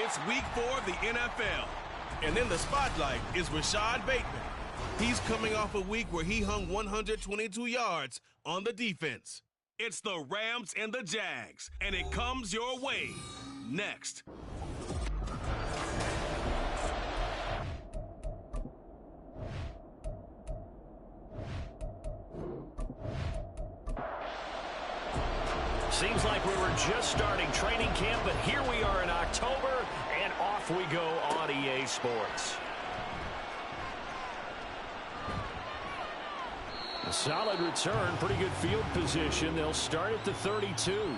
It's week 4 of the NFL. And in the spotlight is Rashad Bateman. He's coming off a week where he hung 122 yards on the defense. It's the Rams and the Jags, and it comes your way next. Seems like we were just starting training camp, but here we are in October, and off we go on EA Sports. A solid return, pretty good field position. They'll start at the 32.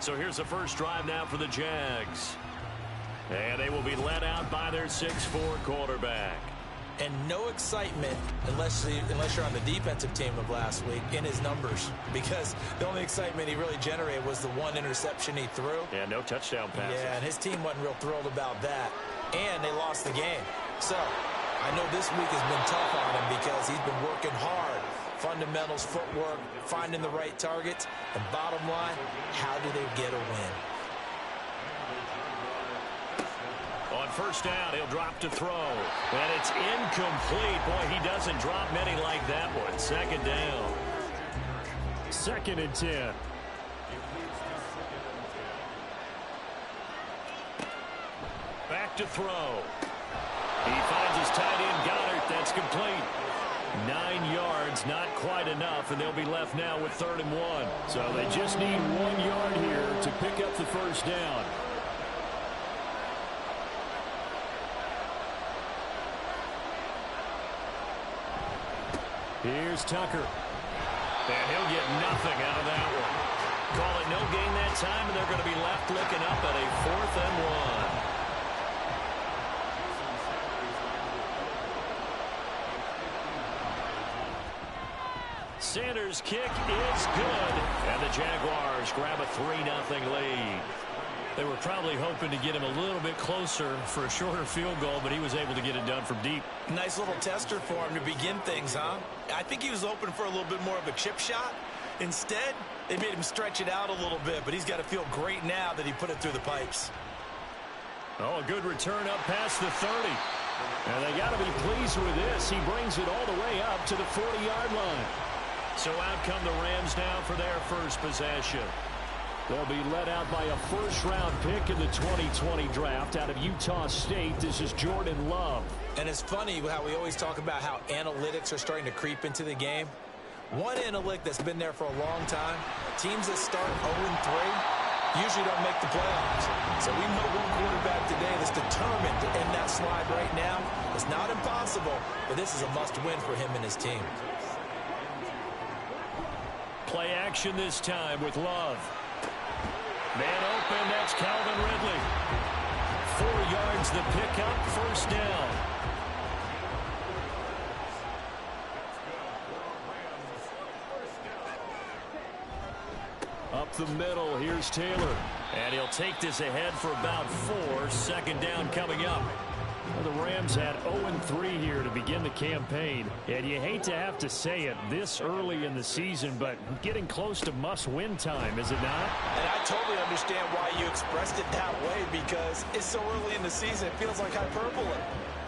So here's the first drive now for the Jags. And they will be led out by their 6'4" quarterback. And no excitement unless you're on the defensive team of last week in his numbers, because the only excitement he really generated was the one interception he threw. Yeah, no touchdown passes. Yeah, and his team wasn't real thrilled about that. And they lost the game. So I know this week has been tough on him because he's been working hard. Fundamentals, footwork, finding the right targets. And bottom line, how do they get a win? On first down, he'll drop to throw. And it's incomplete. Boy, he doesn't drop many like that one. Second down. 2nd and 10. Back to throw. He finds his tight end, Goddard. That's complete. 9 yards, not quite enough, and they'll be left now with 3rd and 1. So they just need 1 yard here to pick up the first down. Here's Tucker. And he'll get nothing out of that one. Call it no gain that time, and they're going to be left looking up at a 4th and 1. Sanders' kick is good, and the Jaguars grab a 3-0 lead. They were probably hoping to get him a little bit closer for a shorter field goal, but he was able to get it done from deep. Nice little tester for him to begin things, huh? I think he was hoping for a little bit more of a chip shot. Instead, they made him stretch it out a little bit, but he's got to feel great now that he put it through the pipes. Oh, a good return up past the 30. And they got to be pleased with this. He brings it all the way up to the 40-yard line. So out come the Rams now for their first possession. They'll be led out by a first-round pick in the 2020 draft out of Utah State. This is Jordan Love. And it's funny how we always talk about how analytics are starting to creep into the game. One analytic that's been there for a long time, teams that start 0-3 usually don't make the playoffs. So we know one quarterback today that's determined to end that slide right now. It's not impossible, but this is a must-win for him and his team. Play action this time with Love. Man open, that's Calvin Ridley. 4 yards the pickup, first down. Up the middle, here's Taylor. And he'll take this ahead for about 4. 2nd down coming up. Well, the Rams had 0-3 here to begin the campaign. And you hate to have to say it this early in the season, but getting close to must-win time, is it not? And I totally understand why you expressed it that way, because it's so early in the season, it feels like hyperbole.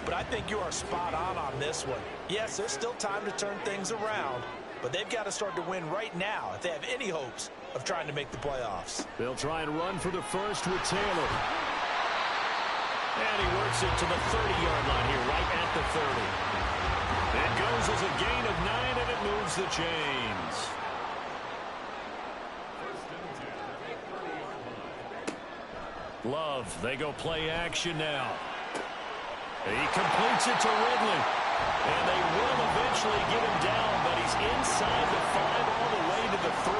But I think you are spot on this one. Yes, there's still time to turn things around, but they've got to start to win right now if they have any hopes of trying to make the playoffs. They'll try and run for the first with Taylor. And he works it to the 30-yard line here, right at the 30. It goes as a gain of 9, and it moves the chains. Love, they go play action now. He completes it to Ridley. And they will eventually get him down, but he's inside the 5 all the way to the 3.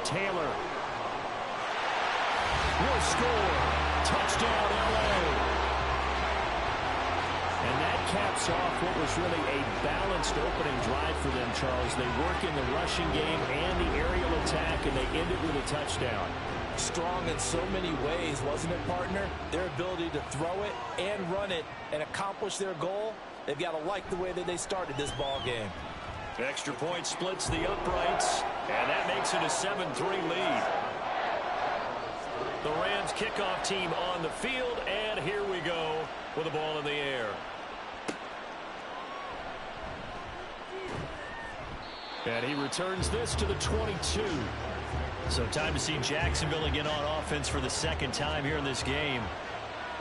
Taylor will score. Touchdown, L.A. And that caps off what was really a balanced opening drive for them, Charles. They work in the rushing game and the aerial attack, and they end it with a touchdown. Strong in so many ways, wasn't it, partner? Their ability to throw it and run it and accomplish their goal, they've got to like the way that they started this ball game. Extra point splits the uprights, and that makes it a 7-3 lead. The Rams kickoff team on the field, and here we go with the ball in the air. And he returns this to the 22. So time to see Jacksonville again on offense for the second time here in this game.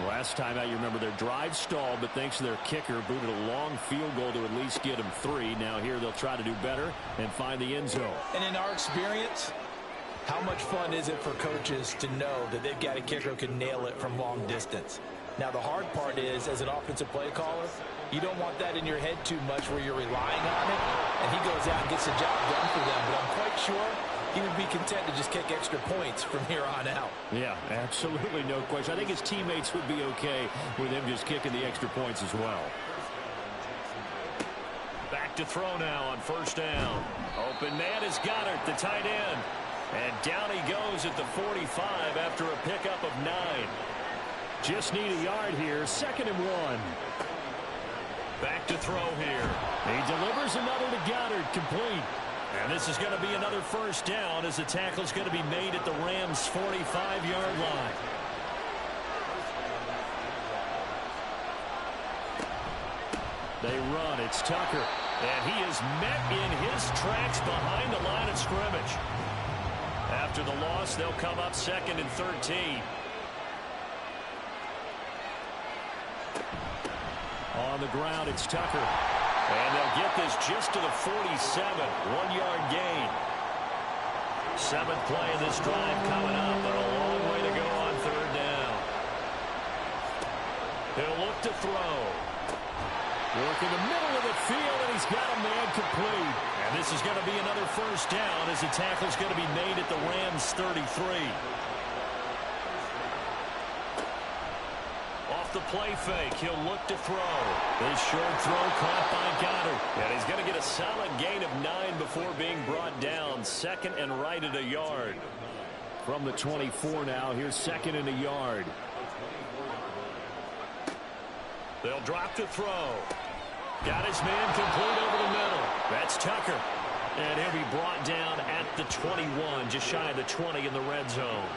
Last time out, you remember their drive stalled, but thanks to their kicker, booted a long field goal to at least get them 3. Now here they'll try to do better and find the end zone. And in our experience, how much fun is it for coaches to know that they've got a kicker who can nail it from long distance? Now the hard part is, as an offensive play caller, you don't want that in your head too much where you're relying on it, and he goes out and gets the job done for them. But I'm quite sure he would be content to just kick extra points from here on out. Yeah, absolutely no question. I think his teammates would be okay with him just kicking the extra points as well. Back to throw now on first down. Open man is Goddard, the tight end. And down he goes at the 45 after a pickup of 9. Just need a yard here, 2nd and 1. Back to throw here. He delivers another to Goddard, complete. And this is going to be another first down as the tackle is going to be made at the Rams' 45-yard line. They run. It's Tucker. And he is met in his tracks behind the line of scrimmage. After the loss, they'll come up 2nd and 13. On the ground, it's Tucker. And they'll get this just to the 47. 1-yard gain. 7th play of this drive coming up, but a long way to go on 3rd down. He'll look to throw. Work in the middle of the field, and he's got a man complete. And this is going to be another first down as the tackle's going to be made at the Rams' 33. The play fake. He'll look to throw. This short throw caught by Goddard. And he's going to get a solid gain of 9 before being brought down. 2nd and right at a yard. From the 24 now, here's 2nd and a yard. They'll drop to throw. Got his man complete over the middle. That's Tucker. And he'll be brought down at the 21, just shy of the 20 in the red zone.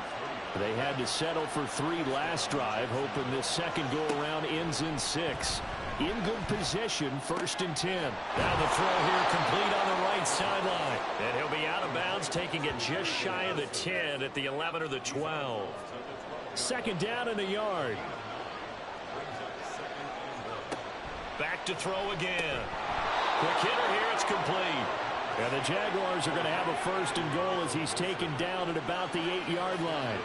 They had to settle for 3 last drive, hoping this second go-around ends in 6. In good position, 1st and 10. Now the throw here complete on the right sideline. And he'll be out of bounds, taking it just shy of the 10 at the 11 or the 12. 2nd down and a yard. Back to throw again. Quick hitter here, it's complete. And the Jaguars are going to have a 1st and goal as he's taken down at about the 8-yard line.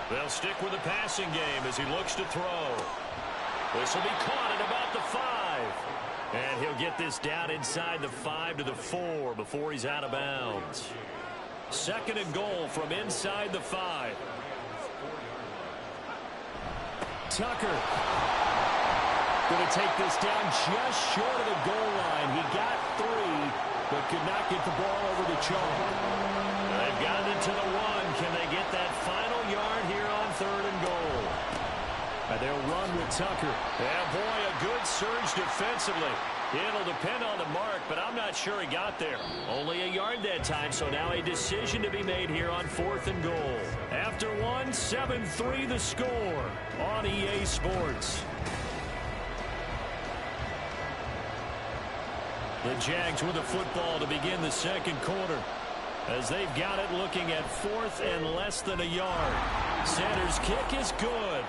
They'll stick with the passing game as he looks to throw. This will be caught at about the 5. And he'll get this down inside the 5 to the 4 before he's out of bounds. 2nd and goal from inside the 5. Tucker going to take this down just short of the goal line. He got 3, but could not get the ball over the chalk. They've gotten it to the 1. Can they get that final yard here on 3rd and goal? And they'll run with Tucker. Yeah, boy, a good surge defensively. It'll depend on the mark, but I'm not sure he got there. Only a yard that time, so now a decision to be made here on 4th and goal. After 1, 7-3 the score on EA Sports. The Jags with the football to begin the second quarter, as they've got it looking at 4th and less than a yard. Sanders' kick is good.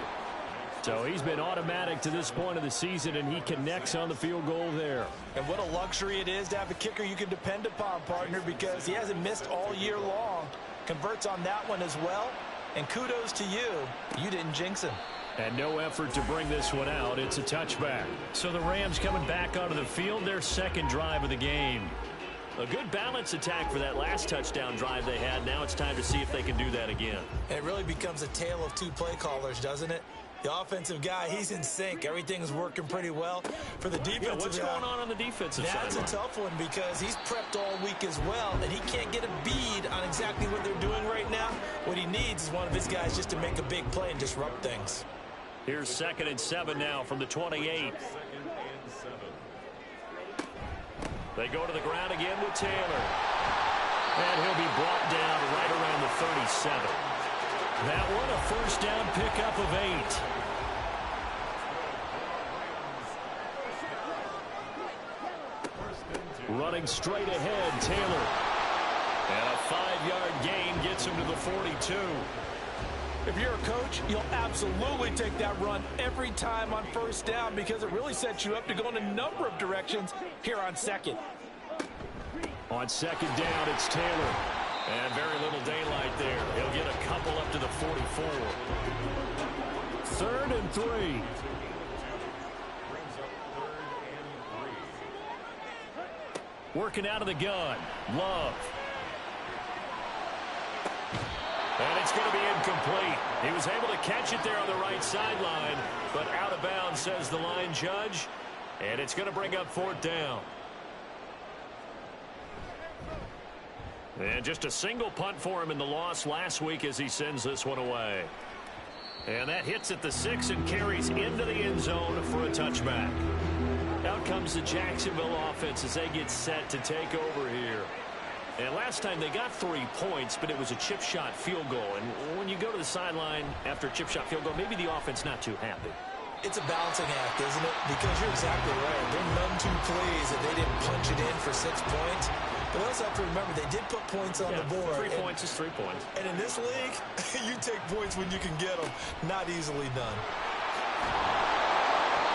So he's been automatic to this point of the season, and he connects on the field goal there. And what a luxury it is to have a kicker you can depend upon, partner, because he hasn't missed all year long. Converts on that one as well. And kudos to you. You didn't jinx him. And no effort to bring this one out. It's a touchback. So the Rams coming back onto the field, their 2nd drive of the game. A good balance attack for that last touchdown drive they had. Now it's time to see if they can do that again. It really becomes a tale of 2 play callers, doesn't it? The offensive guy, he's in sync. Everything's working pretty well. For the defensive guy, what's going on the defensive side? That's a tough one because he's prepped all week as well, and he can't get a bead on exactly what they're doing right now. What he needs is one of his guys just to make a big play and disrupt things. Here's 2nd and 7 now from the 28. They go to the ground again with Taylor. And he'll be brought down right around the 37. That one a first down pickup of 8. Running straight ahead, Taylor. And a 5-yard gain gets him to the 42. If you're a coach, you'll absolutely take that run every time on first down because it really sets you up to go in a number of directions here on 2nd. On 2nd down, it's Taylor. And very little daylight there. He'll get a couple up to the 44. 3rd and 3. Working out of the gun. Love. And it's going to be incomplete. He was able to catch it there on the right sideline, but out of bounds, says the line judge. And it's going to bring up 4th down. And just a single punt for him in the loss last week as he sends this one away. And that hits at the 6 and carries into the end zone for a touchback. Out comes the Jacksonville offense as they get set to take over here. And last time they got 3 points, but it was a chip shot field goal. And when you go to the sideline after a chip shot field goal, maybe the offense not too happy. It's a balancing act, isn't it? Because you're exactly right. They're none too pleased that they didn't punch it in for 6 points. But also have to remember, they did put points on the board. 3 points is 3 points. And in this league, you take points when you can get them. Not easily done.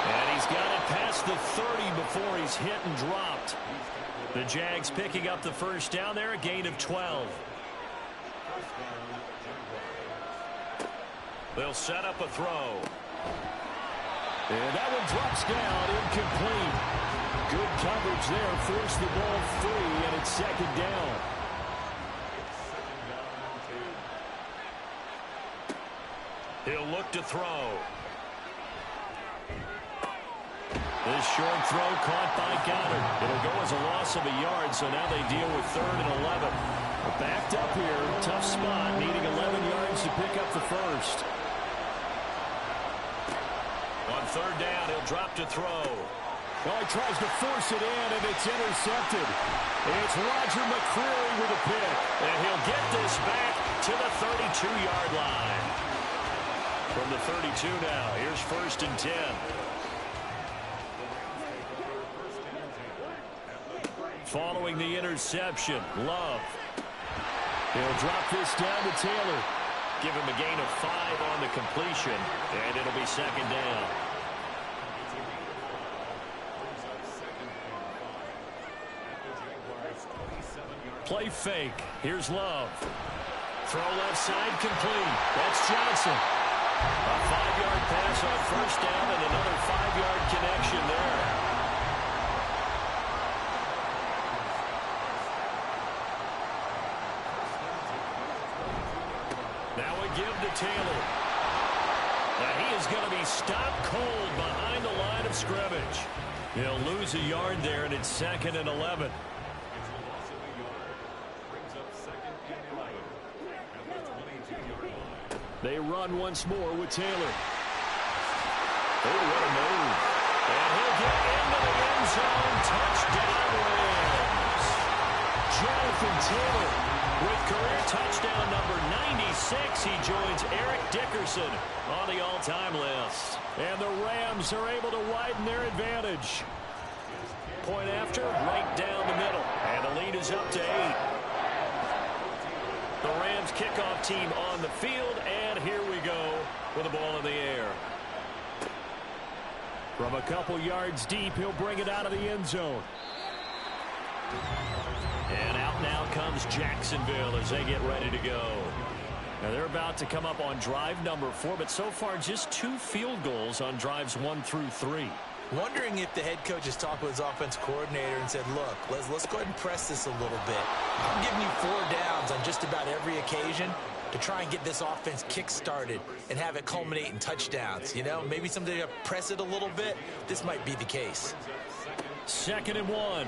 And he's got it past the 30 before he's hit and dropped. The Jags picking up the first down there, a gain of 12. They'll set up a throw. And that one drops down, incomplete. Good coverage there, forced the ball free, and it's 2nd down. He'll look to throw. This short throw caught by Goddard. It'll go as a loss of a yard, so now they deal with 3rd and 11. We're backed up here, tough spot, needing 11 yards to pick up the first. On 3rd down, he'll drop to throw. Well, he tries to force it in, and it's intercepted. It's Roger McCreary with a pick, and he'll get this back to the 32-yard line. From the 32 now, here's 1st and 10. Following the interception, Love. He'll drop this down to Taylor. Give him a gain of 5 on the completion, and it'll be 2nd down. Play fake. Here's Love. Throw left side complete. That's Johnson. A 5-yard pass on 1st down and another 5-yard connection there. Now a give to Taylor. Now he is going to be stopped cold behind the line of scrimmage. He'll lose a yard there, and it's 2nd and 11. They run once more with Taylor. Oh, what a move. And he'll get into the end zone. Touchdown Rams. Jonathan Taylor with career touchdown number 96. He joins Eric Dickerson on the all-time list. And the Rams are able to widen their advantage. Point after, right down the middle. And the lead is up to 8. The Rams kickoff team on the field, and here we go with the ball in the air. From a couple yards deep, he'll bring it out of the end zone. And out now comes Jacksonville as they get ready to go. Now they're about to come up on drive number 4, but so far just 2 field goals on drives 1 through 3. Wondering if the head coach has talked with his offensive coordinator and said, look, let's go ahead and press this a little bit. I'm giving you 4 downs on just about every occasion to try and get this offense kick-started and have it culminate in touchdowns. You know, maybe someday to press it a little bit. This might be the case. 2nd and 1.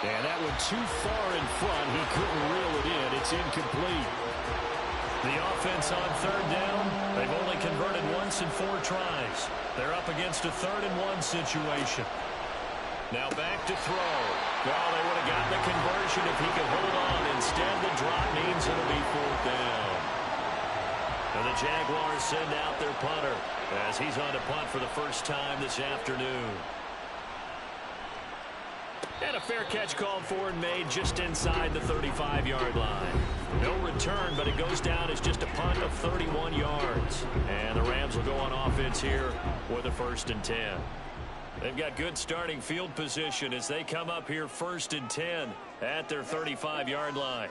And that one too far in front. He couldn't reel it in. It's incomplete. The offense on third down, they've only converted once in 4 tries. They're up against a 3rd-and-1 situation. Now back to throw. Well, they would have gotten the conversion if he could hold on. Instead, the drop means it'll be 4th down. And the Jaguars send out their punter as he's on to punt for the first time this afternoon. And a fair catch called for and made just inside the 35-yard line. No return, but it goes down as just a punt of 31 yards. And the Rams will go on offense here with a 1st and 10. They've got good starting field position as they come up here 1st and 10 at their 35-yard line.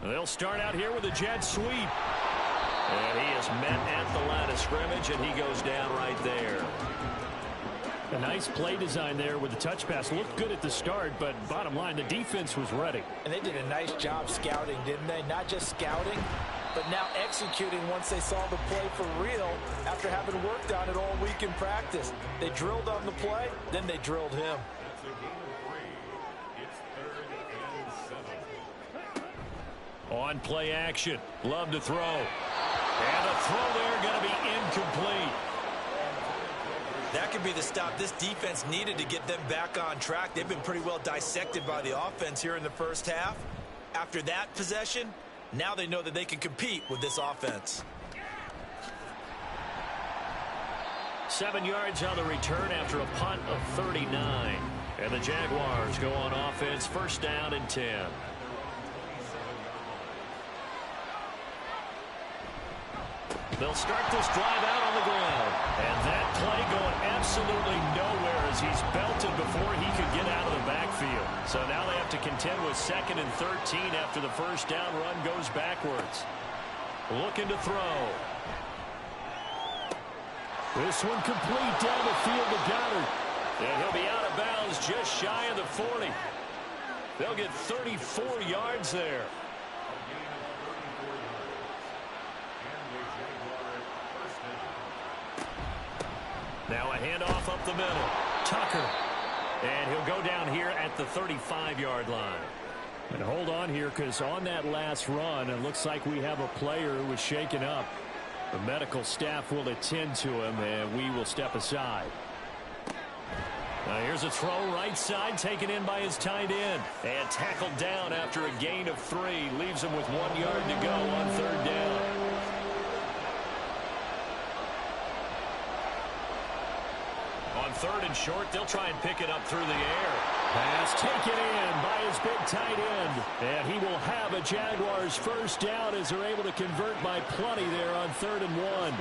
They'll start out here with a jet sweep. And he is met at the line of scrimmage, and he goes down right there. A nice play design there with the touch pass. Looked good at the start, but bottom line, the defense was ready. And they did a nice job scouting, didn't they? Not just scouting, but now executing once they saw the play for real after having worked on it all week in practice. They drilled on the play, then they drilled him. On play action, Love to throw. And a throw there going to be incomplete. That could be the stop this defense needed to get them back on track. They've been pretty well dissected by the offense here in the first half. After that possession, now they know that they can compete with this offense. 7 yards on the return after a punt of 39. And the Jaguars go on offense, 1st down and 10. They'll start this drive out on the ground. And that play going absolutely nowhere as he's belted before he could get out of the backfield. So now they have to contend with 2nd and 13 after the 1st down run goes backwards. Looking to throw. This one complete down the field to Goddard. And he'll be out of bounds just shy of the 40. They'll get 34 yards there. Now a handoff up the middle. Tucker. And he'll go down here at the 35-yard line. And hold on here, because on that last run, it looks like we have a player who was shaken up. The medical staff will attend to him, and we will step aside. Now here's a throw right side taken in by his tight end. And tackled down after a gain of 3. Leaves him with 1 yard to go on 3rd down. On 3rd and short, they'll try and pick it up through the air. Pass taken in by his big tight end. And he will have a Jaguars 1st down as they're able to convert by plenty there on 3rd and 1.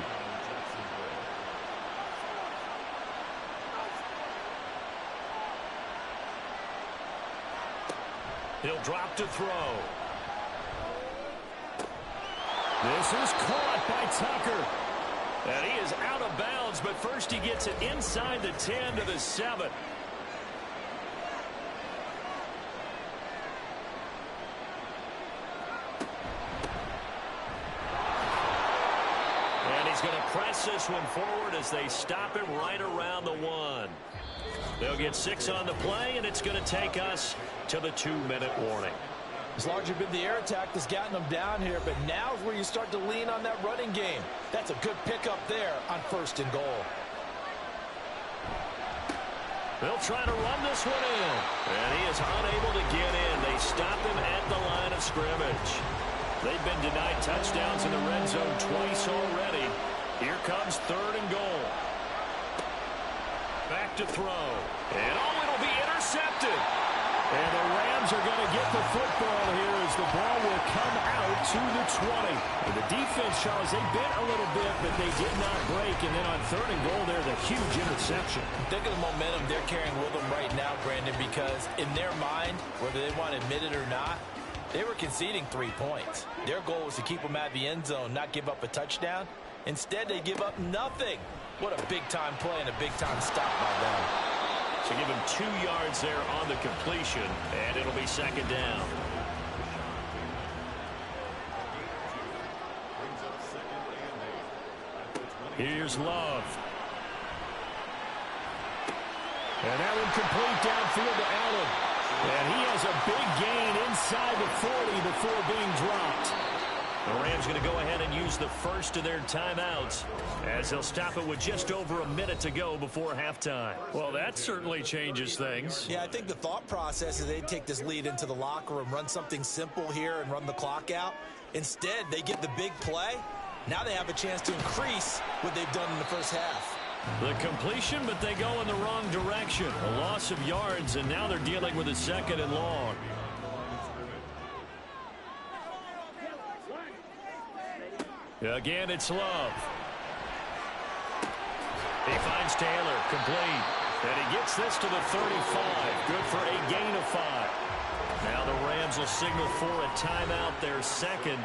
He'll drop to throw. This is caught by Tucker. And he is out of bounds, but first he gets it inside the 10 to the 7. And he's going to press this one forward as they stop him right around the 1. They'll get 6 on the play, and it's going to take us to the 2-minute warning. It's largely been the air attack that's gotten them down here, but now is where you start to lean on that running game. That's a good pickup there on 1st and goal. They'll try to run this one in, and he is unable to get in. They stop him at the line of scrimmage. They've been denied touchdowns in the red zone twice already. Here comes 3rd and goal. Back to throw. And it'll be intercepted. And the Rams are going to get the football here as the ball will come out to the 20. And the defense, Charles, they bit a little bit, but they did not break. And then on 3rd and goal, there's a huge interception. Think of the momentum they're carrying with them right now, Brandon, because in their mind, whether they want to admit it or not, they were conceding 3 points. Their goal was to keep them at the end zone, not give up a touchdown. Instead, they give up nothing. What a big-time play and a big-time stop by them. So give him 2 yards there on the completion, and it'll be 2nd down. Here's Love. And that one complete downfield to Allen. And he has a big gain inside the 40 before being dropped. The Rams going to go ahead and use the first of their timeouts as they'll stop it with just over a minute to go before halftime. Well, that certainly changes things. Yeah, I think the thought process is they'd take this lead into the locker room, run something simple here and run the clock out. Instead, they get the big play. Now they have a chance to increase what they've done in the first half. The completion, but they go in the wrong direction. A loss of yards, and now they're dealing with a 2nd and long. Again, it's Love. He finds Taylor, complete. And he gets this to the 35. Good for a gain of 5. Now the Rams will signal for a timeout, their second,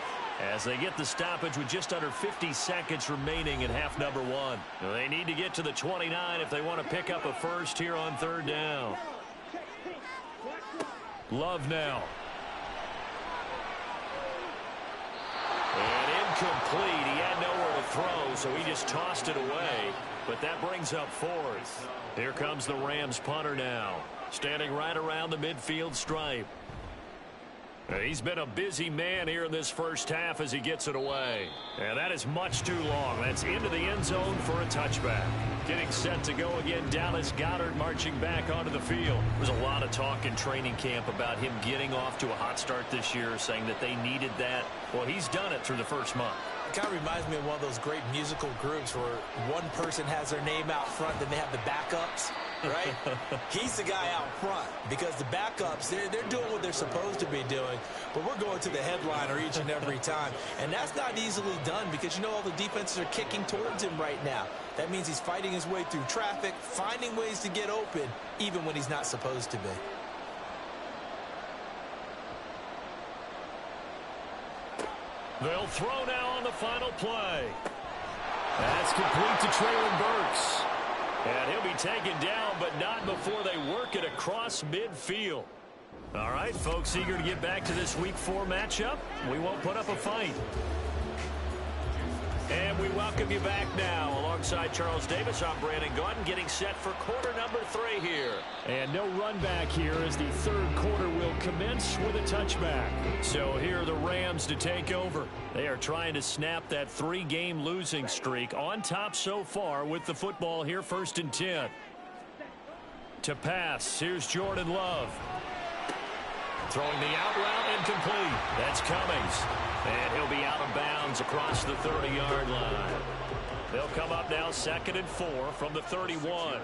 as they get the stoppage with just under 50 seconds remaining in half number 1. They need to get to the 29 if they want to pick up a first here on 3rd down. Love now. And incomplete. He had nowhere to throw, so he just tossed it away. But that brings up 4th. Here comes the Rams punter now, standing right around the midfield stripe. He's been a busy man here in this first half as he gets it away. And that is much too long. That's into the end zone for a touchback. Getting set to go again, Dallas Goedert marching back onto the field. There's a lot of talk in training camp about him getting off to a hot start this year, saying that they needed that. Well, he's done it through the first month. It kind of reminds me of one of those great musical groups where one person has their name out front, then they have the backups, right? He's the guy out front because the backups, they're doing what they're supposed to be doing, but we're going to the headliner each and every time. And that's not easily done because, you know, all the defenses are kicking towards him right now. That means he's fighting his way through traffic, finding ways to get open, even when he's not supposed to be. They'll throw now on the final play. That's complete to Treylon Burks. And he'll be taken down, but not before they work it across midfield. All right, folks, eager to get back to this Week 4 matchup. We won't put up a fight. And we welcome you back now. Alongside Charles Davis, I'm Brandon Gaudin, getting set for quarter number 3 here. And no run back here as the 3rd quarter will commence with a touchback. So here are the Rams to take over. They are trying to snap that 3-game losing streak, on top so far with the football here, 1st and 10. To pass, here's Jordan Love. Throwing the out route, incomplete. That's Cummings. And he'll be out of bounds across the 30-yard line. They'll come up now 2nd and 4 from the 31.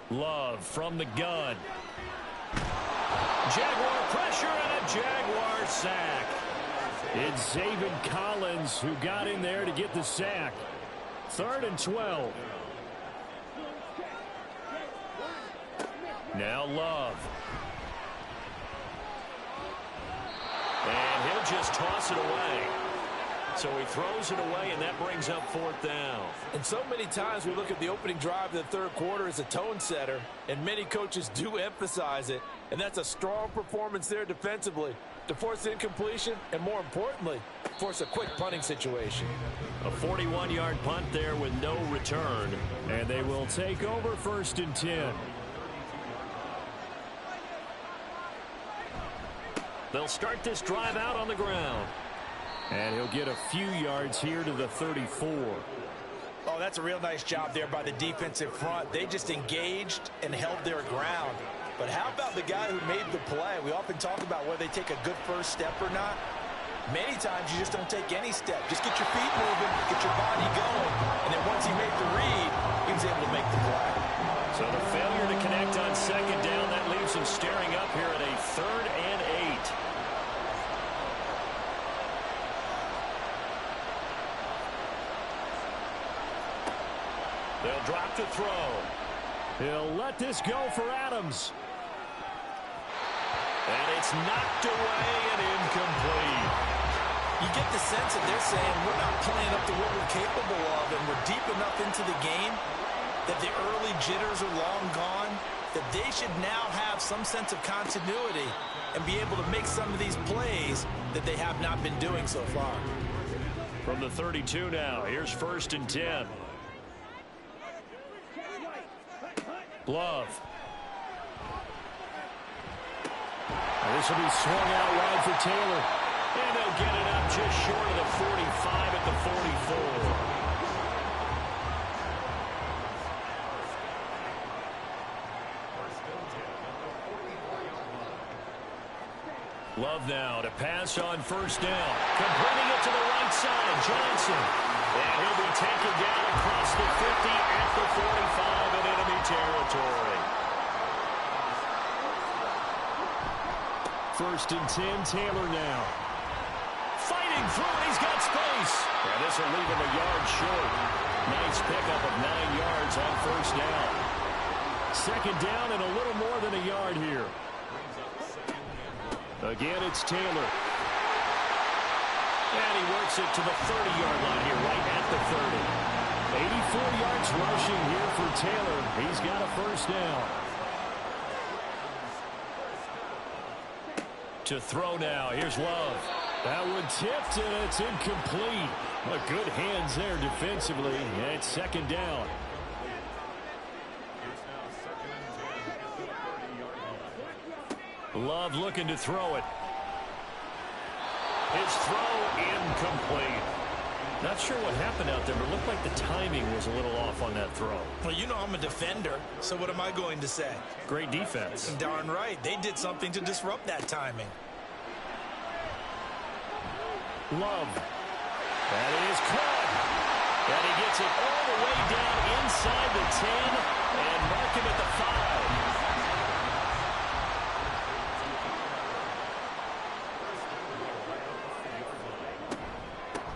Love from the gun. Jaguar pressure and a Jaguar sack. It's Zaven Collins who got in there to get the sack. 3rd and 12. Now Love. And he'll just toss it away. So he throws it away, and that brings up 4th down. And so many times we look at the opening drive of the 3rd quarter as a tone setter, and many coaches do emphasize it. And that's a strong performance there defensively to force incompletion and, more importantly, force a quick punting situation. A 41-yard punt there with no return. And they will take over 1st and 10. They'll start this drive out on the ground. And he'll get a few yards here to the 34. Oh, that's a real nice job there by the defensive front. They just engaged and held their ground. But how about the guy who made the play? We often talk about whether they take a good first step or not. Many times you just don't take any step. Just get your feet moving, get your body going. And then once he made the read, he was able to make the play. So the failure to connect on 2nd down, that leaves him staring up here at a 3rd and 8. They'll drop the throw. He'll let this go for Adams. And it's knocked away and incomplete. You get the sense that they're saying we're not playing up to what we're capable of, and we're deep enough into the game that the early jitters are long gone, that they should now have some sense of continuity and be able to make some of these plays that they have not been doing so far. From the 32 now, here's 1st and 10. Love. This will be swung out wide for Taylor. And they'll get it up just short of the 45 at the 44. Love now to pass on first down. Completing it to the right side, Johnson. And he'll be taken down across the 50 at the 45 in enemy territory. First and 10, Taylor now. Fighting through it, he's got space. And this will leave him a yard short. Nice pickup of 9 yards on first down. Second down and a little more than a yard here. Again, it's Taylor. And he works it to the 30-yard line here, right at the 30. 84 yards rushing here for Taylor. He's got a first down. To throw now. Here's Love. That one tipped, and it's incomplete. But good hands there defensively. And it's second down. Love looking to throw it. His throw incomplete. Not sure what happened out there, but it looked like the timing was a little off on that throw. Well, you know I'm a defender, so what am I going to say? Great defense. Darn right. They did something to disrupt that timing. Love. That is caught. And he gets it all the way down inside the 10 and mark him at the 5.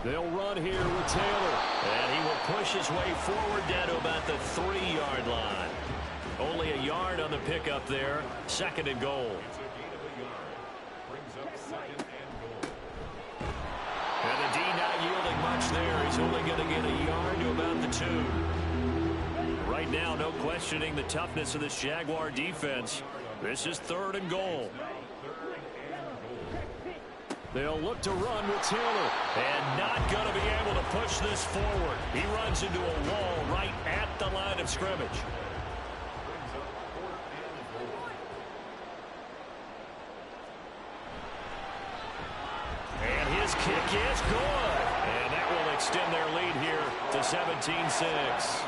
They'll run here with Taylor. And he will push his way forward down to about the 3-yard line. Only a yard on the pickup there. Second and goal. And the D not yielding much there. He's only going to get a yard to about the 2. Right now, no questioning the toughness of this Jaguar defense. This is third and goal. They'll look to run with Taylor. And not going to be able to push this forward. He runs into a wall right at the line of scrimmage. And his kick is good. And that will extend their lead here to 17-6.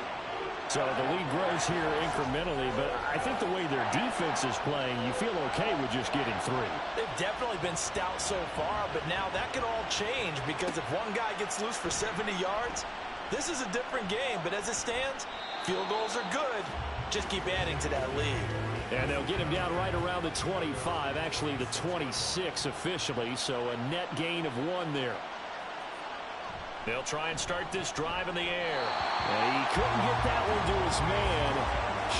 So the lead grows here incrementally, but I think the way their defense is playing, you feel okay with just getting 3. They've definitely been stout so far, but now that could all change because if one guy gets loose for 70 yards, this is a different game. But as it stands, field goals are good. Just keep adding to that lead. And they'll get him down right around the 25, actually the 26 officially, so a net gain of 1 there. They'll try and start this drive in the air. And he couldn't get that one to his man.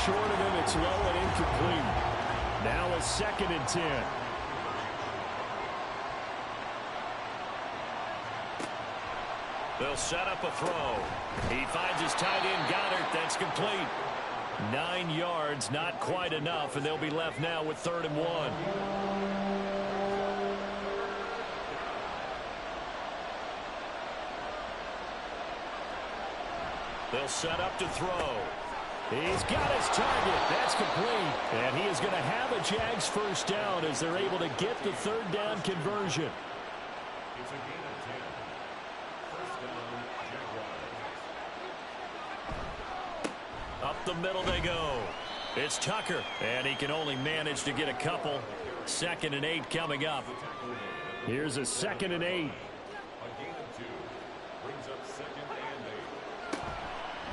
Short of him, it's low and incomplete. Now a second and 10. They'll set up a throw. He finds his tight end, Goddard. That's complete. 9 yards, not quite enough, and they'll be left now with 3rd and 1. They'll set up to throw. He's got his target. That's complete. And he is going to have a Jags first down as they're able to get the 3rd down conversion. It's a gain of 10. First down, Jaguars. Up the middle they go. It's Tucker. And he can only manage to get a couple. 2nd and 8 coming up. Here's a 2nd and 8.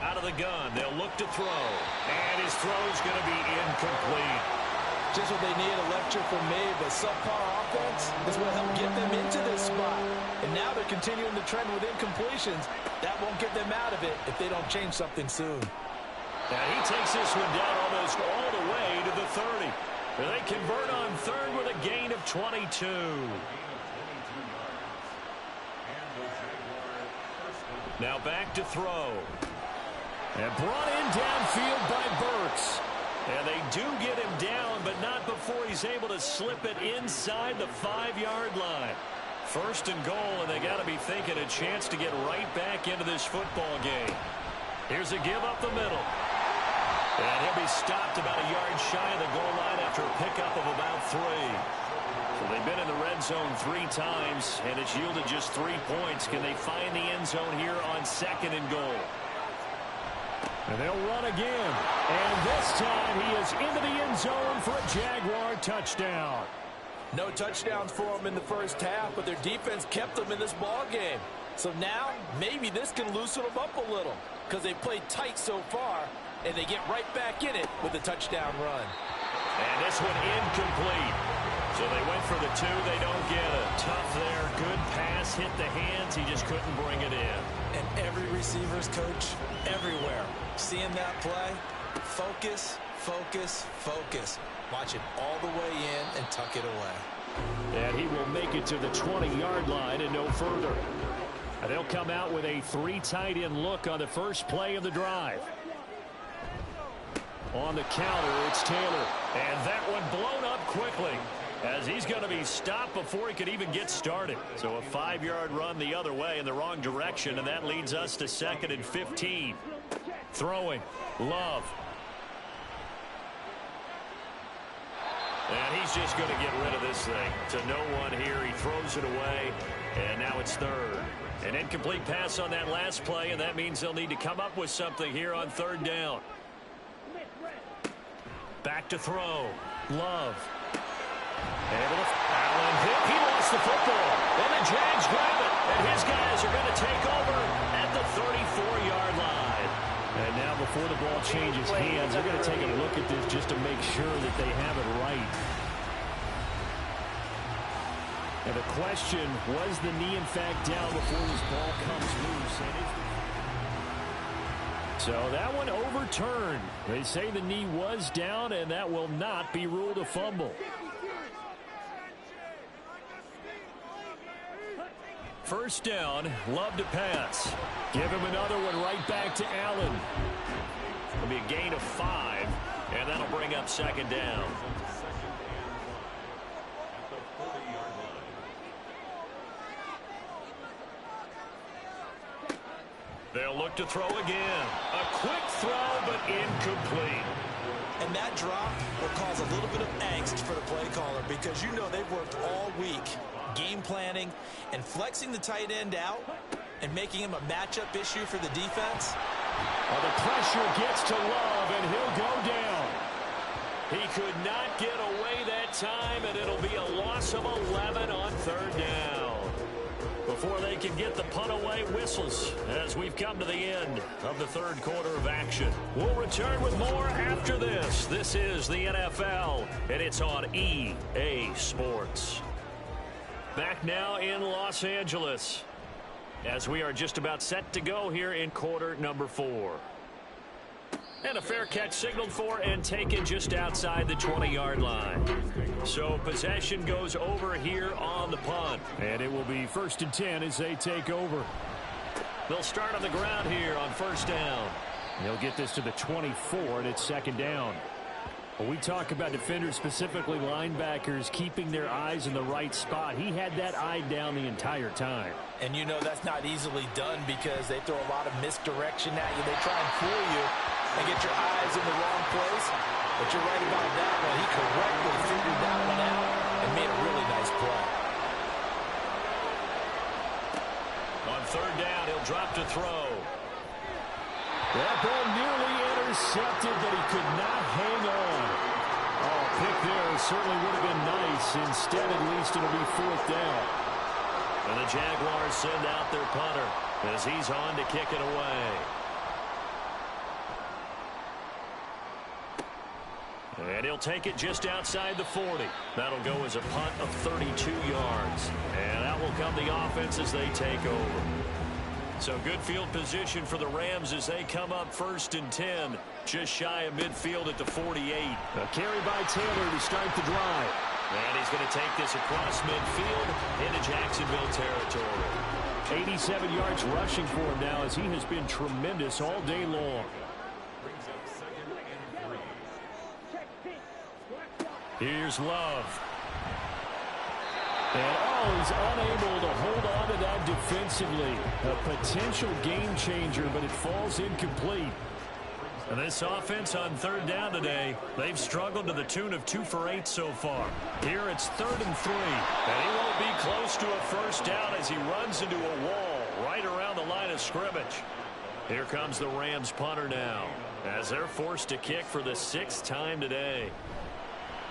Out of the gun, they'll look to throw. And his throw's going to be incomplete. Just what they need, a lecture from me, but subpar offense is what helped get them into this spot. And now they're continuing the trend with incompletions. That won't get them out of it if they don't change something soon. And he takes this one down almost all the way to the 30. And they convert on 3rd with a gain of 22. Now back to throw. And brought in downfield by Burks. And they do get him down, but not before he's able to slip it inside the 5-yard line. 1st and goal, and they got to be thinking a chance to get right back into this football game. Here's a give up the middle. And he'll be stopped about a yard shy of the goal line after a pickup of about 3. They've been in the red zone 3 times, and it's yielded just 3 points. Can they find the end zone here on 2nd and goal? And they'll run again. And this time he is into the end zone for a Jaguar touchdown. No touchdowns for them in the first half, but their defense kept them in this ball game. So now maybe this can loosen them up a little because they played tight so far, and they get right back in it with a touchdown run. And this one incomplete. So they went for the 2. They don't get it. Tough there. Good pass. Hit the hands. He just couldn't bring it in. And every receiver's coach everywhere. Seeing that play, focus, focus, focus. Watch it all the way in and tuck it away. And he will make it to the 20-yard line and no further. And they'll come out with a 3 tight end look on the first play of the drive. On the counter, it's Taylor. And that one blown up quickly, as he's going to be stopped before he could even get started. So a 5-yard run the other way in the wrong direction, and that leads us to 2nd and 15. Throwing, Love. And he's just going to get rid of this thing to no one here. He throws it away, and now it's 3rd. An incomplete pass on that last play, and that means they'll need to come up with something here on 3rd down. Back to throw. Love. Allen hit. He lost the football. And the Jags grab it. And his guys are going to take over at the 34-yard line. And now before the ball changes hands, they're going to take a look at this just to make sure that they have it right. And the question, was the knee in fact down before this ball comes loose? So that one overturned. They say the knee was down, and that will not be ruled a fumble. First down, Love to pass. Give him another one right back to Allen. It'll be a gain of 5, and that'll bring up 2nd down. They'll look to throw again. A quick throw, but incomplete. And that drop will cause a little bit of angst for the play caller because you know they've worked all week game planning and flexing the tight end out and making him a matchup issue for the defense. Well, the pressure gets to Love, and he'll go down. He could not get away that time, and it'll be a loss of 11 on 3rd down. Before they can get the punt away, whistles as we've come to the end of the 3rd quarter of action. We'll return with more after this. This is the NFL, and it's on EA Sports. Back now in Los Angeles, as we are just about set to go here in quarter number 4. And a fair catch signaled for and taken just outside the 20-yard line. So possession goes over here on the punt. And it will be 1st and 10 as they take over. They'll start on the ground here on 1st down. They'll get this to the 24, and it's 2nd down. When we talk about defenders, specifically linebackers, keeping their eyes in the right spot, he had that eye down the entire time. And you know that's not easily done because they throw a lot of misdirection at you. They try and fool you and get your eyes in the wrong place. But you're right about that one. He correctly figured that one out and made a really nice play. On 3rd down, he'll drop to throw. That ball nearly intercepted, but he could not hang on. Oh, pick there certainly would have been nice. Instead, at least it'll be 4th down. And the Jaguars send out their punter as he's on to kick it away. And he'll take it just outside the 40. That'll go as a punt of 32 yards. And out will come the offense as they take over. So good field position for the Rams as they come up 1st and 10. Just shy of midfield at the 48. A carry by Taylor to start the drive. And he's going to take this across midfield into Jacksonville territory. 87 yards rushing for him now as he has been tremendous all day long. Here's Love. And he's unable to hold on to that defensively. A potential game changer, but it falls incomplete. And this offense on third down today, they've struggled to the tune of 2 for 8 so far. Here it's 3rd and 3. And he won't be close to a first down as he runs into a wall right around the line of scrimmage. Here comes the Rams punter now as they're forced to kick for the 6th time today.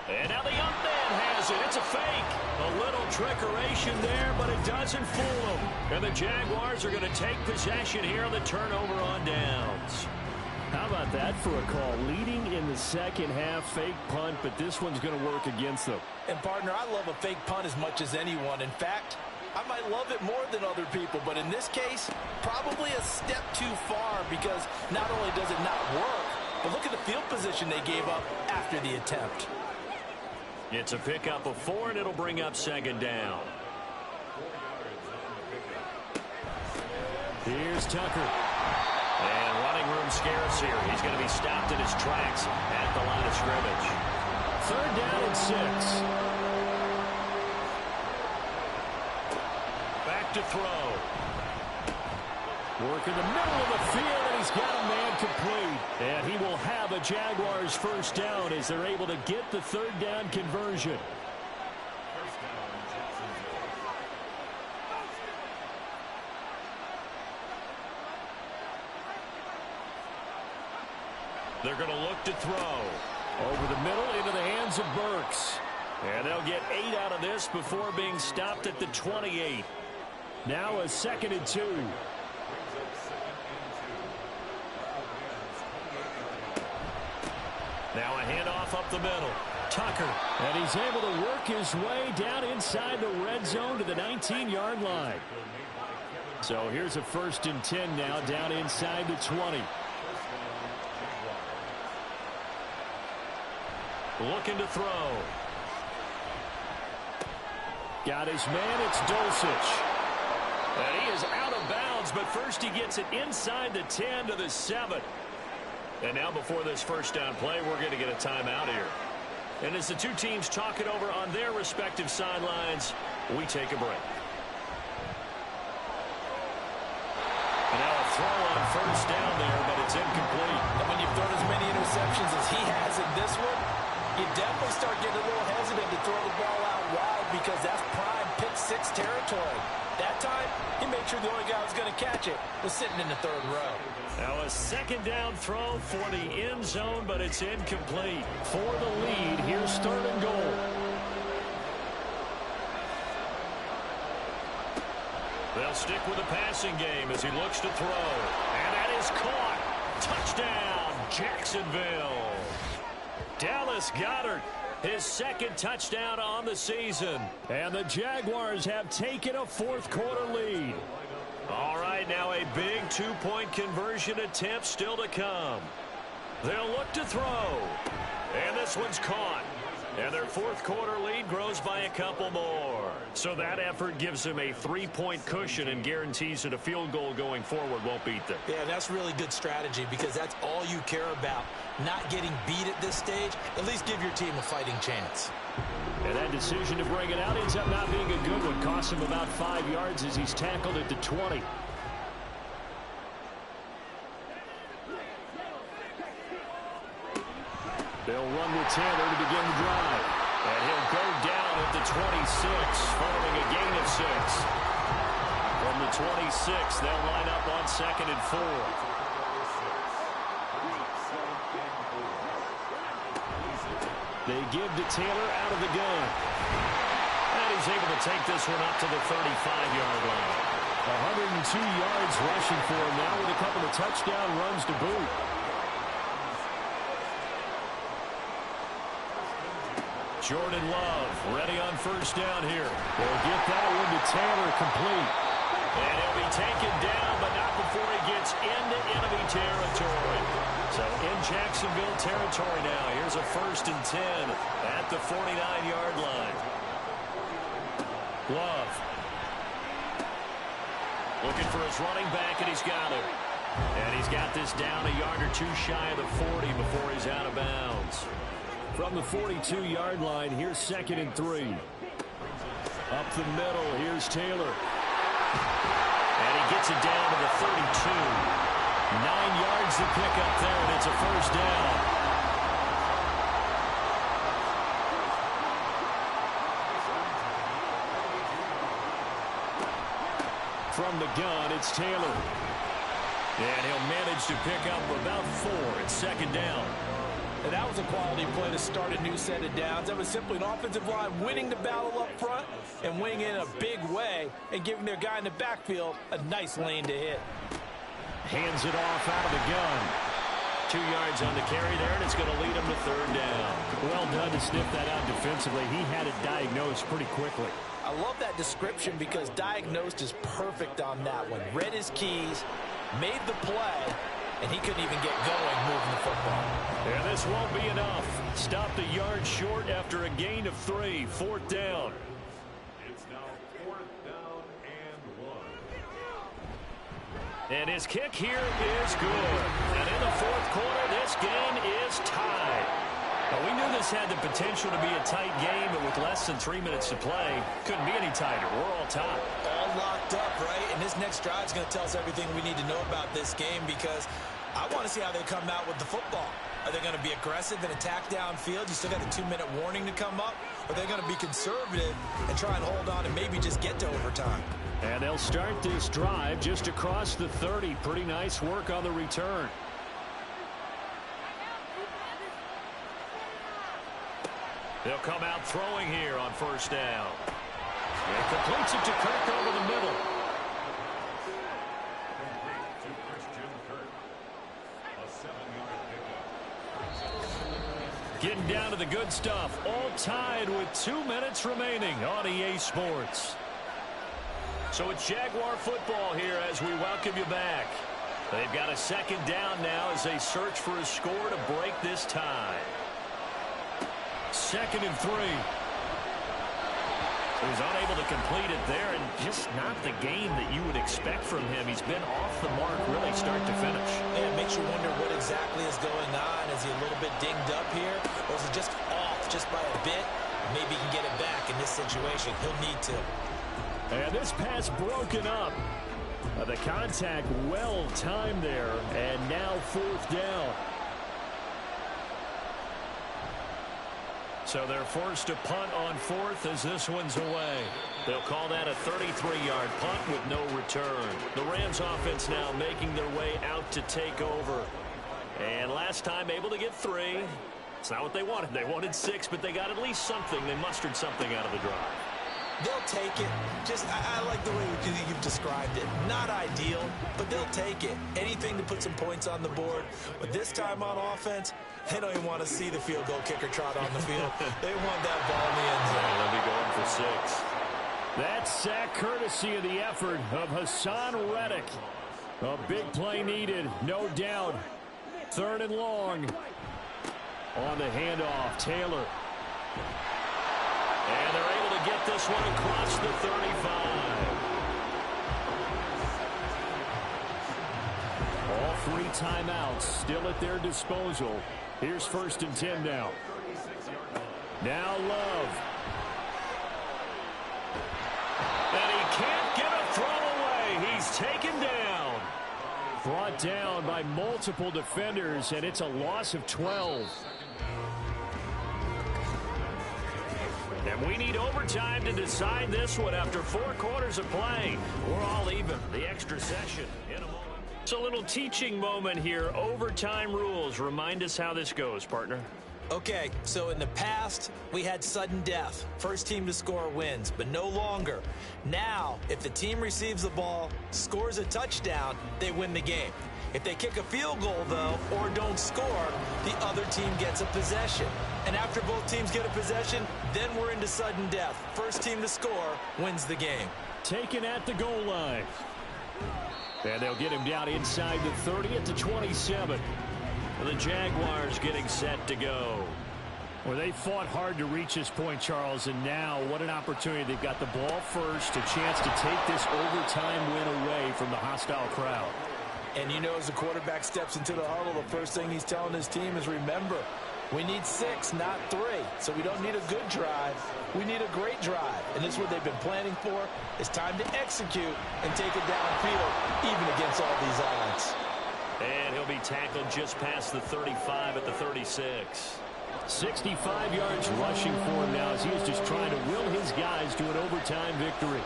And now the young man has it. It's a fake. A little trickeration there, but it doesn't fool him. And the Jaguars are going to take possession here on the turnover on downs. How about that for a call? Leading in the second half, fake punt, but this one's going to work against them. And, partner, I love a fake punt as much as anyone. In fact, I might love it more than other people, but in this case, probably a step too far because not only does it not work, but look at the field position they gave up after the attempt. It's a pickup of 4, and it'll bring up 2nd down. Here's Tucker. And running room scarce here. He's going to be stopped in his tracks at the line of scrimmage. 3rd down and 6. Back to throw. Work in the middle of the field, and he's got a man complete. And he will have a Jaguars first down as they're able to get the 3rd down conversion. They're going to look to throw. Over the middle into the hands of Burks. And they'll get 8 out of this before being stopped at the 28. Now a 2nd and 2. Now a handoff up the middle. Tucker. And he's able to work his way down inside the red zone to the 19-yard line. So here's a 1st and 10 now down inside the 20. Looking to throw. Got his man. It's Dulcich. And he is out of bounds, but first he gets it inside the 10 to the 7. And now before this first down play, we're going to get a timeout here. And as the two teams talk it over on their respective sidelines, we take a break. And now a throw on first down there, but it's incomplete. And when you've thrown as many interceptions as he has in this one, you definitely start getting a little hesitant to throw the ball out wide because that's prime pick 6 territory. That time, he made sure the only guy who was going to catch it was sitting in the 3rd row. Now a 2nd down throw for the end zone, but it's incomplete. For the lead, here's 3rd and goal. They'll stick with the passing game as he looks to throw. And that is caught. Touchdown, Jacksonville. Dallas Goedert, his 2nd touchdown on the season. And the Jaguars have taken a 4th quarter lead. All right, now a big 2-point conversion attempt still to come. They'll look to throw. And this one's caught. And their 4th quarter lead grows by a couple more. So that effort gives them a 3-point cushion and guarantees that a field goal going forward won't beat them. Yeah, that's really good strategy because that's all you care about. Not getting beat at this stage, at least give your team a fighting chance. And that decision to bring it out ends up not being a good one. Costs him about 5 yards as he's tackled at the 20. They'll run with Taylor to begin the drive. And he'll go down at the 26 following a gain of 6. From the 26, they'll line up on 2nd and 4. They give to Taylor out of the gun. And he's able to take this one up to the 35-yard line. 102 yards rushing for him now with a couple of touchdown runs to boot. Jordan Love ready on first down here. They'll get that one to Taylor complete. And he'll be taken down, but not before he gets into enemy territory. So in Jacksonville territory now. Here's a 1st and 10 at the 49-yard line. Love. Looking for his running back, and he's got it. And he's got this down a yard or 2 shy of the 40 before he's out of bounds. From the 42-yard line, here's 2nd and 3. Up the middle, here's Taylor. And he gets it down to the 32. 9 yards to pick up there, and it's a first down. From the gun, it's Taylor. And he'll manage to pick up about 4 at second down. And that was a quality play to start a new set of downs. That was simply an offensive line winning the battle up front and winning in a big way and giving their guy in the backfield a nice lane to hit. Hands it off out of the gun. 2 yards on the carry there, and it's going to lead him to third down. Well done to sniff that out defensively. He had it diagnosed pretty quickly. I love that description because diagnosed is perfect on that one. Read his keys, made the play, and he couldn't even get going moving the football. And this won't be enough. Stopped a yard short after a gain of 3. Fourth down. It's now 4th down and 1. And his kick here is good. And in the fourth quarter, this game is tied. Well, we knew this had the potential to be a tight game, but with less than 3 minutes to play, couldn't be any tighter. We're all tied. All locked up, right? And this next drive is going to tell us everything we need to know about this game because I want to see how they come out with the football. Are they going to be aggressive and attack downfield? You still got the 2-minute warning to come up? Or are they going to be conservative and try and hold on and maybe just get to overtime? And they'll start this drive just across the 30. Pretty nice work on the return. They'll come out throwing here on first down. And completes it to Kirk over the middle. To Christian Kirk. A 7-yard pickup. Getting down to the good stuff. All tied with 2 minutes remaining on EA Sports. So it's Jaguar football here as we welcome you back. They've got a second down now as they search for a score to break this tie. 2nd and 3. So he's unable to complete it there, and just not the game that you would expect from him. He's been off the mark really start to finish. Yeah, it makes you wonder what exactly is going on. Is he a little bit dinged up here, or is he just off just by a bit? Maybe he can get it back in this situation. He'll need to. And this pass broken up. The contact well timed there, and now 4th down. So they're forced to punt on 4th as this one's away. They'll call that a 33-yard punt with no return. The Rams offense now making their way out to take over. And last time able to get 3. It's not what they wanted. They wanted 6, but they got at least something. They mustered something out of the drive. They'll take it. I like the way you've described it. Not ideal, but they'll take it. Anything to put some points on the board. But this time on offense, they don't even want to see the field goal kicker trot on the field. They want that ball in the end zone. They'll be going for 6. That sack courtesy of the effort of Hassan Reddick. A big play needed, no doubt. 3rd and long. On the handoff, Taylor. And they're able to get this one across the 35. All 3 timeouts still at their disposal. Here's 1st and 10 now. Now Love. And he can't get a throw away. He's taken down. Brought down by multiple defenders, and it's a loss of 12. And we need overtime to decide this one after 4 quarters of play. We're all even. The extra session in a moment. It's a little teaching moment here. Overtime rules. Remind us how this goes, partner. Okay, so in the past, we had sudden death. First team to score wins, but no longer. Now, if the team receives the ball, scores a touchdown, they win the game. If they kick a field goal, though, or don't score, the other team gets a possession. And after both teams get a possession, then we're into sudden death. First team to score wins the game. Taken at the goal line. And they'll get him down inside the 30 at the 27. The Jaguars getting set to go. Well, they fought hard to reach this point, Charles, and now what an opportunity. They've got the ball first, a chance to take this overtime win away from the hostile crowd. And you know, as the quarterback steps into the huddle, the first thing he's telling his team is, remember, we need 6, not 3. So we don't need a good drive. We need a great drive. And this is what they've been planning for. It's time to execute and take it downfield, even against all these odds. And he'll be tackled just past the 35 at the 36. 65 yards rushing for him now as he is just trying to will his guys to an overtime victory.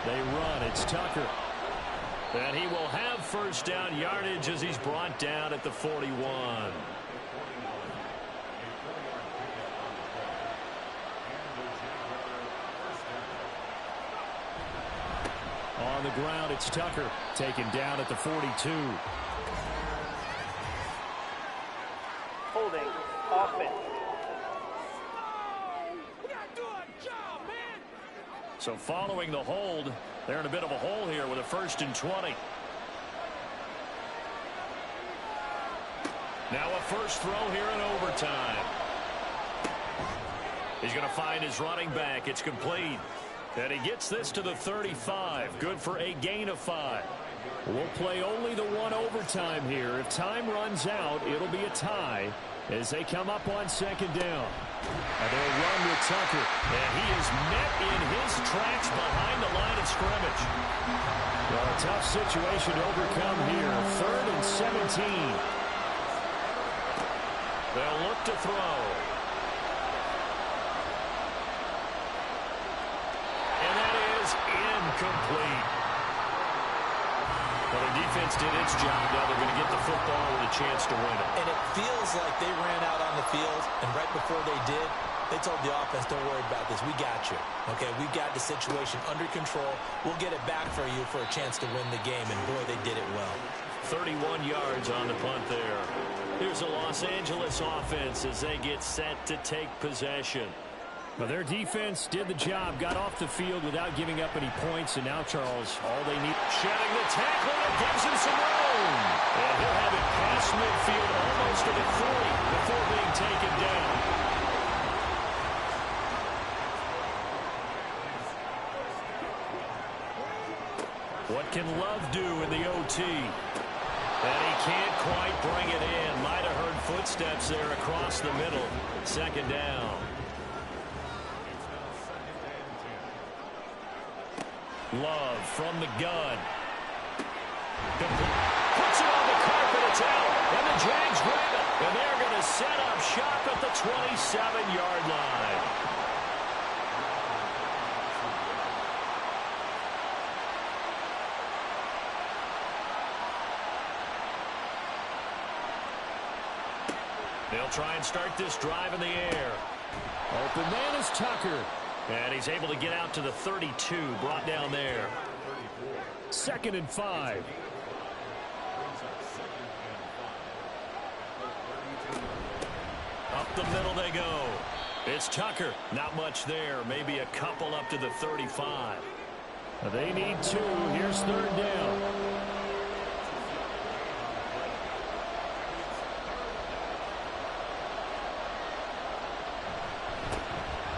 They run. It's Tucker. And he will have first down yardage as he's brought down at the 41. On the ground, it's Tucker taken down at the 42. Holding offense. So following the hold, they're in a bit of a hole here with a 1st and 20. Now a first throw here in overtime. He's going to find his running back. It's complete. And he gets this to the 35. Good for a gain of 5. We'll play only the one overtime here. If time runs out, it'll be a tie as they come up on 2nd down. And they'll run with Tucker. And he is met in his tracks behind the line of scrimmage. Well, a tough situation to overcome here. 3rd and 17. They'll look to throw. And that is incomplete. Well, the defense did its job. Now they're going to get the football with a chance to win it. And it feels like they ran out on the field, and right before they did, they told the offense, don't worry about this. We got you. Okay, we've got the situation under control. We'll get it back for you for a chance to win the game, and boy, they did it well. 31 yards on the punt there. Here's a Los Angeles offense as they get set to take possession. Well, their defense did the job, got off the field without giving up any points, and now, Charles, all they need... Shedding the tackle, and it gives him some room. And he'll have it past midfield almost to the 40 before being taken down. What can Love do in the OT? And he can't quite bring it in. Might have heard footsteps there across the middle. 2nd down. Love from the gun. Puts it on the carpet. It's out. And the Jags grab it. And they're going to set up shop at the 27-yard line. They'll try and start this drive in the air. Open man is Tucker. And he's able to get out to the 32, brought down there. 2nd and 5. Up the middle they go. It's Tucker. Not much there. Maybe a couple up to the 35. They need 2. Here's 3rd down.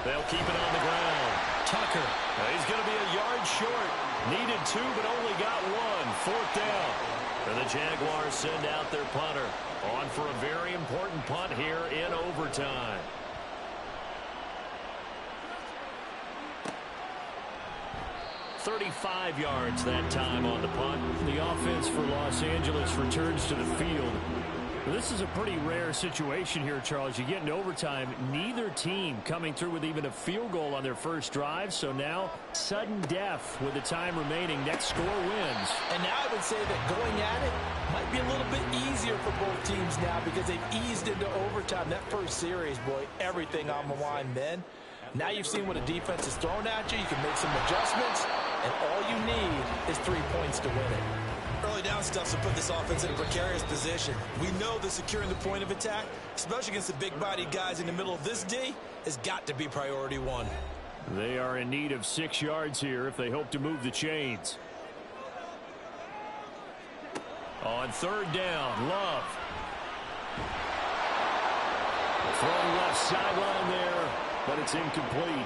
They'll keep it on the ground. Tucker. He's going to be a yard short. Needed 2, but only got 1. 4th down. And the Jaguars send out their punter. On for a very important punt here in overtime. .35 yards that time on the punt. The offense for Los Angeles returns to the field. This is a pretty rare situation here, Charles. You get into overtime, neither team coming through with even a field goal on their first drive. So now, sudden death with the time remaining. Next score wins. And now I would say that going at it might be a little bit easier for both teams now because they've eased into overtime. That first series, boy, everything on the line then. Now you've seen what a defense is thrown at you. You can make some adjustments, and all you need is 3 points to win it. Early down stuff to put this offense in a precarious position. We know that securing the point of attack, especially against the big-bodied guys in the middle of this D, has got to be priority 1. They are in need of 6 yards here if they hope to move the chains. On 3rd down, Love. Throwing left sideline there, but it's incomplete.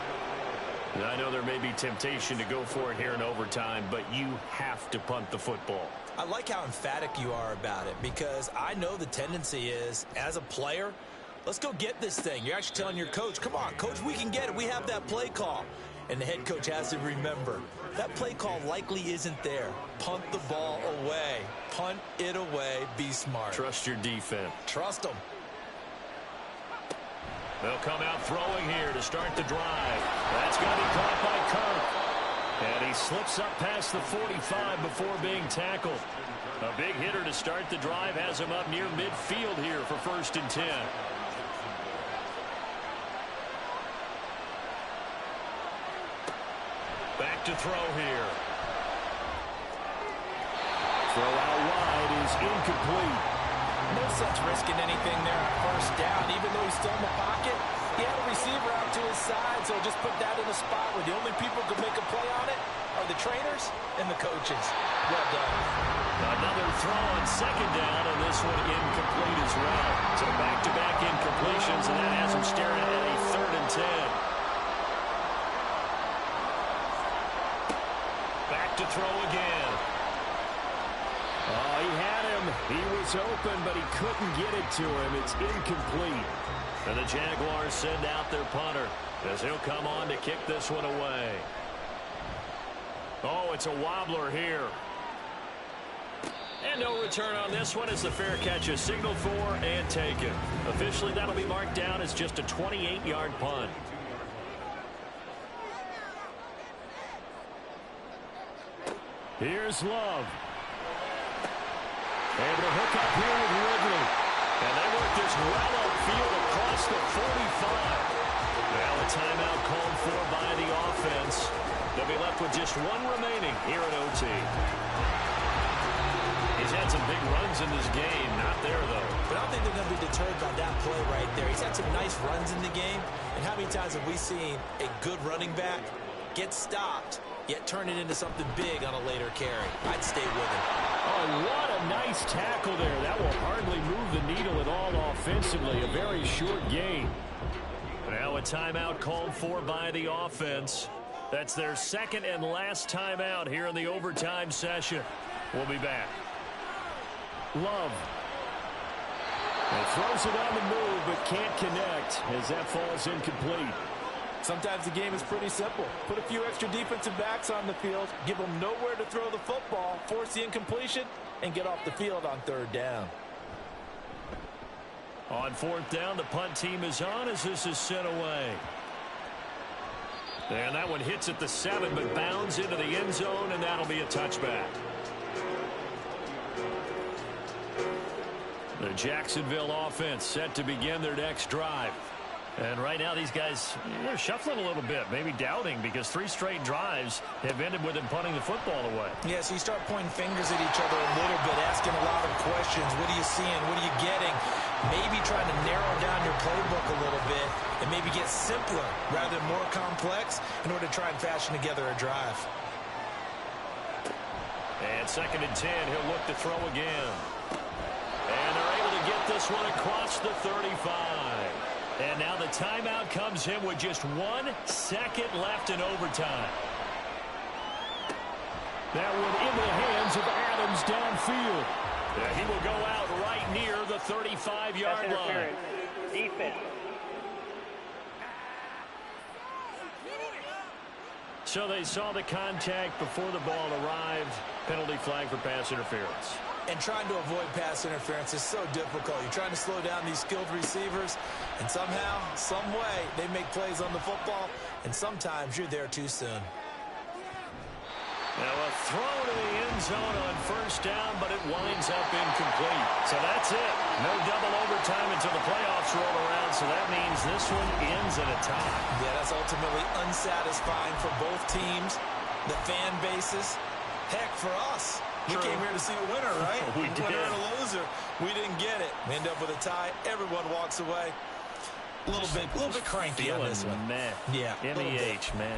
I know there may be temptation to go for it here in overtime, but you have to punt the football. I like how emphatic you are about it because I know the tendency is, as a player, let's go get this thing. You're actually telling your coach, come on, coach, we can get it. We have that play call. And the head coach has to remember, that play call likely isn't there. Punt the ball away. Punt it away. Be smart. Trust your defense. Trust them. They'll come out throwing here to start the drive. That's going to be caught by Kirk. And he slips up past the 45 before being tackled. A big hitter to start the drive has him up near midfield here for 1st and 10. Back to throw here. Throw out wide is incomplete. No sense risking anything there on 1st down. Even though he's still in the pocket, he had a receiver out to his side, so just put that in a spot where the only people who can make a play on it are the trainers and the coaches. Well done. Another throw on 2nd down, and this one incomplete as well. So back-to-back incompletions, and that has him staring at a 3rd and 10. Back to throw again. Oh, he had him. He was open, but he couldn't get it to him. It's incomplete. And the Jaguars send out their punter as he'll come on to kick this one away. Oh, it's a wobbler here. And no return on this one as the fair catch is signaled for and taken. Officially, that'll be marked down as just a 28-yard punt. Here's Love. Able to hook up here with Ridley. And they work this well upfield across the 45. Now a timeout called for by the offense. They'll be left with just one remaining here at OT. He's had some big runs in this game. Not there, though. But I don't think they're going to be deterred by that play right there. He's had some nice runs in the game. And how many times have we seen a good running back get stopped, yet turn it into something big on a later carry? I'd stay with him. Oh, what a nice tackle there. That will hardly move the needle at all offensively. A very short game. Now a timeout called for by the offense. That's their 2nd and last timeout here in the overtime session. We'll be back. Love. And throws it on the move, but can't connect as that falls incomplete. Sometimes the game is pretty simple. Put a few extra defensive backs on the field, give them nowhere to throw the football, force the incompletion, and get off the field on 3rd down. On 4th down, the punt team is on as this is sent away. And that one hits at the 7, but bounds into the end zone, and that'll be a touchback. The Jacksonville offense set to begin their next drive. And right now these guys, they're shuffling a little bit, maybe doubting, because 3 straight drives have ended with them punting the football away. Yeah, so you start pointing fingers at each other a little bit, asking a lot of questions. What are you seeing? What are you getting? Maybe trying to narrow down your playbook a little bit and maybe get simpler rather than more complex in order to try and fashion together a drive. And 2nd and 10, he'll look to throw again. And they're able to get this one across the 35. And now the timeout comes in with just 1 second left in overtime. That one into the hands of Adams downfield. Yeah, he will go out right near the 35-yard line. Defense. So they saw the contact before the ball arrived. Penalty flag for pass interference. And trying to avoid pass interference is so difficult. You're trying to slow down these skilled receivers, and somehow, some way, they make plays on the football, and sometimes you're there too soon. Now a throw to the end zone on 1st down, but it winds up incomplete. So that's it. No double overtime until the playoffs roll around, so that means this one ends in a tie. Yeah, that's ultimately unsatisfying for both teams, the fan bases. Heck, for us. We came here to see a winner, right? We did. Winner and a loser. We didn't get it. We end up with a tie. Everyone walks away. A little bit cranky on this one. Man. Yeah. MEH, man.